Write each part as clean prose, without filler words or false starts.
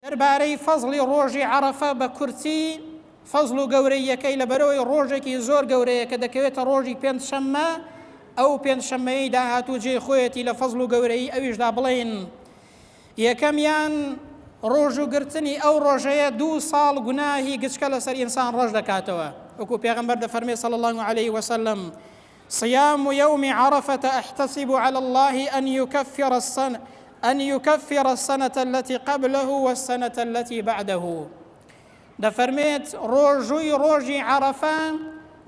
دەربارەی فەزڵی ڕۆژی عەرەفە بە کورتی فەزڵ و گەورەیەکەی لەبەرەوەی ڕۆژێکی زۆر گەورەیە کە دەکەوێتە ڕۆژی پێنجشەممە، ئەو پێنجشەممەی داهاتوو جێ خۆیەتی لە فەزڵ و گەورەی ئەویشدا بڵێن. یەکەمیان ڕۆژ و گرتنی ئەو ڕۆژەیە 2 ساڵ گوناهی گچکە لەسەر ئینسان ڕەش دەکاتەوە، وەکو پێغەمبەر دەفەرمێ صلی الله عليه وسلم: صيام يوم عرفة أحتسب على الله أن يكفر السنة التي قبله والسنة التي بعده. دەفەرمێت ڕۆژووی ڕۆژی عەرەفە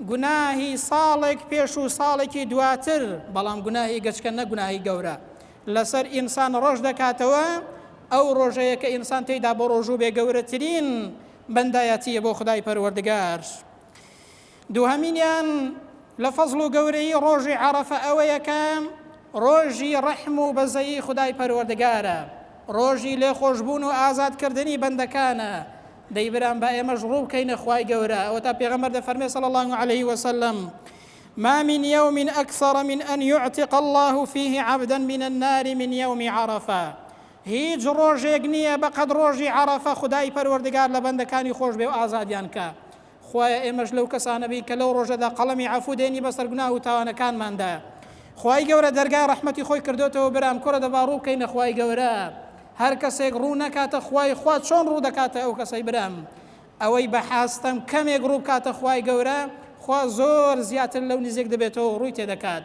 گوناهی ساڵێک پێش و ساڵێکی دواتر، بەڵام گوناهی گەچکە نە گوناهی گەورە، لەسەر ئینسان ڕەش دەکاتەوە. ئەو ڕۆژەیە کە ئینسان تێیدا بۆ ڕۆژوو بێ گەورەترین بەندایەتیە بۆ خودای پەروەردگار. دووهەمینیان لە فەزڵ و گەورەی ڕۆژی عەرەفە ئەوەیە کە ڕۆژی ڕەحم و بەزەیی خودای پەروەردگارە، ڕۆژی لێخۆشبوون و ئازادکردنی بەندەکانە. دەیبران بە ئێمەش ڕوو بکەینە خوای گەورە. ئەوە تا پێغەمبەر دەفەرمێ صلی الله عليه وسلم: ما من يوم أكثر من أن يعتق الله فيه عبدا من النار من يوم عرفة. هیچ ڕۆژێک نییە بەقەد ڕۆژی عەرەفە خودای پەروەردگار لە بەندەکانی خۆش بێ و ئازادیان کە. خوایە ئێمەش لەو کەسانە بین کە لەو ڕۆژەدا قەڵەمی عەفو دێنی بەسەر گوناه و تاوانەکانماندا. خوای گەورە دەرگای ڕەحمەتی خۆی کردوتەوە. برام کوڕە دەبا ڕوو بکەینە خوای گەورە. هەر کەسێک ڕوو نەکاتە خوای خوا چۆن ڕوو دەکاتە ئەو کەسەی برام؟ ئەوەی بە حاستەم کەمێک ڕوو بکاتە خوای گەورە، خوا زۆر زیاتر لەو نزیک دەبێتەوە ڕووی تێدەکات.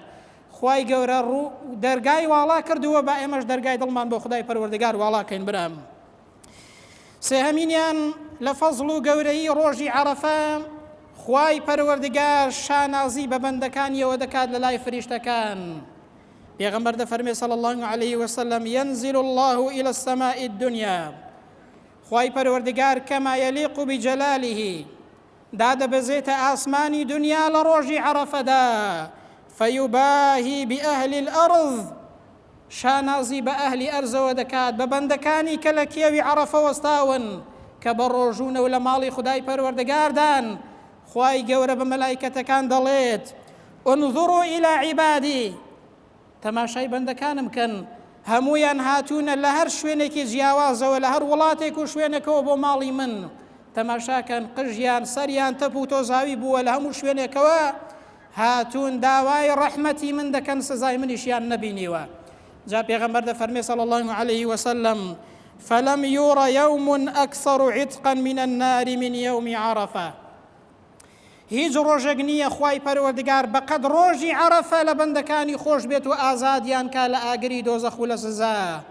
خوای گەورە ڕوو دەرگای واڵا کردووە، بە ئێمەش دەرگای دڵمان بۆ خودای پەروەردگار واڵاکەین برام. سێهەمینیان لە فەزڵ و گەورەی ڕۆژی عەرەفە خوای پەروەردگار شانازی بە بەندەکانیەوە دەکات لە لای فریشتەکان. پێغەمبەر دەفەرمێ صلی الله عليه وسلم: ينزل الله إلى السماء الدنيا. خوای پەروەردگار كما يليق بجلاله دادەبەزێتە ئاسمانی دنیا لە ڕۆژی عەرەفەدا، فيباهي بأهل الأرض. شانازی بە ئەهلی ئەرزەوە دەکات، بە بەندەکانی کە لە کێوی عەرەفە وەستاون کە بە ڕۆژوونە و لە ماڵی خودای پەروەردگاردان. خوای گەورە بە مەلایکەتەکان دەڵێت: انظروا إلى عبادي. تەماشای بەندەکانم کەن، هەمویان هاتوونە لە هەر شوێنێکی جیاوازەوە لە هەر وڵاتێک و شوێنێکەوە بۆ ماڵی من. تەماشاکەن قژیان سەریان تەپ و تۆزاوی بووە لە هەموو شوێنێکەوە، هاتوون داوای ڕەحمەتی من دەکەن، سزای منیشیان نەبینیوە. جا پێغەمبەر دەفەرمێ صلی الله عليه وسلم: فلم يور يوم أكثر عتقا من النار من يوم عرفة. هیچ ڕۆژێک نییە خوای پەروەردگار بەقەد ڕۆژی عەرەفە لە بەندەکانی خۆش بێت و ئازادیان کا لە ئاگری دۆزەخ و لە سزا.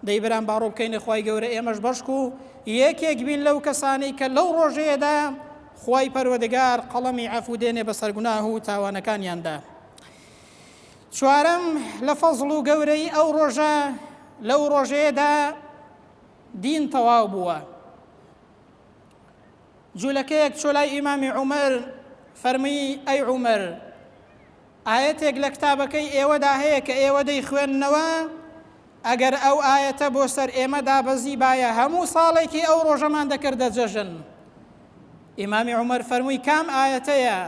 دەیبران باڕۆ بکەینە خوای گەورە ئێمەش بەشک و یەکێک بین لەو کەسانەی کە لەو ڕۆژەیەدا خوای پەروەردگار قەڵەمی عەفو دێنێ بەسەر گوناه و تاوانەکانیاندا. چوارەم لە فەزڵ و گەورەی ئەو ڕۆژە لەو ڕۆژەیەدا دین تەواو بووە. جوولەکەیەک چۆ لای ئیمامی عومەر فەرمی: ئەی عومەر، ئاەتێک لە کتابەکەی ئێوەدا هەیە کە ئێوە دەیخوێننەوە، ئەگەر ئەو ئاەتە بۆ سەر ئێمە دابەزی باە هەموو ساڵێکی ئەو ڕۆژەمان دەکردە جەژن. ئیمامی عومەر فەرمووی: کام ئاەتەیە؟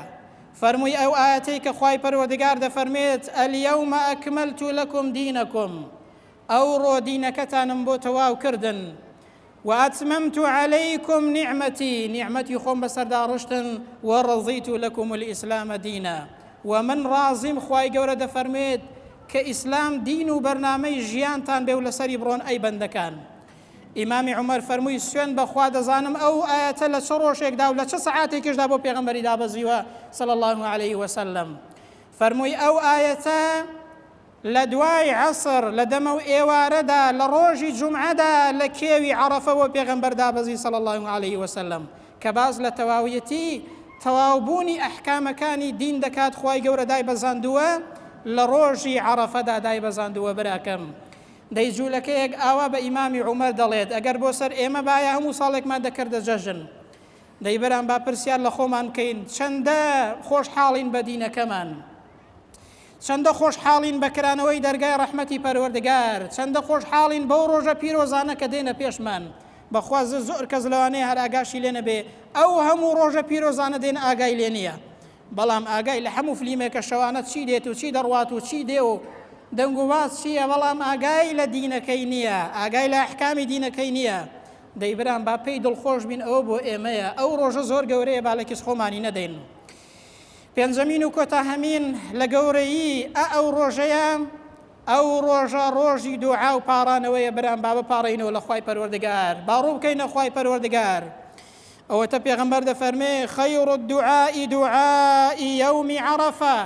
فەرمووی: ئەو ئاەتەی کە خوای پەروەردگار دەفەرمێت: ئەلیەومە ئەکمەلت لەکم دینەکم. ئەوڕۆ دینەکەتانم بۆ تەواو کردن. وأتممت عليكم نعمتي. نعمتي خۆم بەسەردا ڕشتن. وەڕەضیت لەکم الئیسلام دینە. ومن رازم خوای گەورە دەفەرمێت کە ئیسلام دین و بەرنامەی ژیانتان بێ و لەسەری بڕۆن ئەی بەندەکان. ئیمامی عومەر فەرمووی: سوێن بەخوا دەزانم ئەو ئاەتە لە چ ڕۆژێکدا و لە چه سەعاتێکیشدا بۆ پێغەمبەری دابەزیوە صلی الله عليه وسلم. فەرمووی: ئەو ئاەتە لە دوای عەسر لە دەمە و ئێوارەدا لە ڕۆژی جومعەدا لە کێوی عەرەفە بۆ پێغەمبەر دابەزی صلی الله عليه وسلم، کە باز لە تەواویەتی تەواوبوونی ئەحکامەکانی دین دەکات. خوای گەورە دایبەزاندووە لە ڕۆژی عەرەفەدا دایبەزاندووە. براکەم دەی جوولەکەیەک ئاوا بە ئیمامی عومەر دەڵێت: ئەگەر بۆ سەر ئێمە باە هەموو ساڵێکمان دەکردە جەژن. دەی بەرام با پرسیار لە خۆمان بکەین، چەندە خۆشحاڵین بە دینەکەمان، چەندە خۆشحاڵین بەکرانەوەی دەرگای ڕەحمەتی پەروەردگار، چەندە خۆشحاڵین بەو ڕۆژە پیرۆزانە کە دێنە پێشمان. بەخوا زۆر کەس لەوانەیە هەر ئاگاشی لێ نەبێ ئەو هەموو ڕۆژە پیرۆزانە دێن ئاگای لێ نییە، بەڵام ئاگای لە هەموو فلیمێکە شەوانە چی دێت و چی دەڕوات و چی دێ و دەنگ و باز چییە، بەڵام ئاگای لە دینەکەی نییە، ئاگای لە ئەحکامی دینەکەی نییە. دەیبران با پێی دڵخۆش بین ئەوە بۆ ئێمەیە ئەو ڕۆژە زۆر گەورەیە با لە کەس خۆمانی نەدەین پێنجەمین و کۆتا هەمین لە گەورەیی ئەو ڕۆژەیە ئەو ڕۆژە ڕۆژی دوعا و پاڕانەوەیە بران با بپاڕینەوە لە خوای پەروەردگار با ڕوو بکەینە خوای پەروەردگار ئەوەتە پێغەمبەر دەفەرمێ خەیر الدعاء دعاء یوم عرفە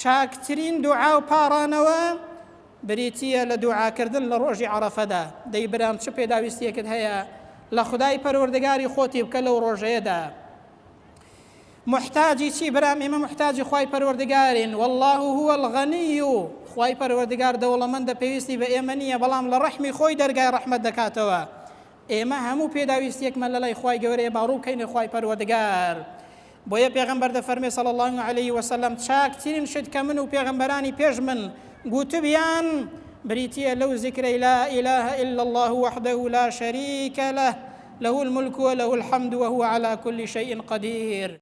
چاکترین دوعا و پاڕانەوە بریتیە لە دوعاکردن لە ڕۆژی عەرەفەدا دەی برام چ پێداویستیەکت هەیە لە خودای پەروەردگاری خۆتی بکە لەو ڕۆژەیەدا محتاجی چی برام ئێمە محتاجی خوای پەروەردگارین والله هو الغنی خوای پەروەردگار دەوڵەمەندە پێویستی بە ئێمە نییە بەڵام لە ڕەحمی خۆی دەرگای ڕەحمەت دەکاتەوە ئێمە هەموو پێداویستیەکمان لە لای خوای گەورەیە باڕوو بکەینە خوای پەروەردگار بۆیە پێغەمبەر دەفەرمێ صلی الله علیه وسلم چاکترین شت کە من و پێغەمبەرانی پێش من گوتبیان بريتيا لو ذكر لا إله إلا الله وحده لا شريك له له الملك وله الحمد وهو على كل شيء قدير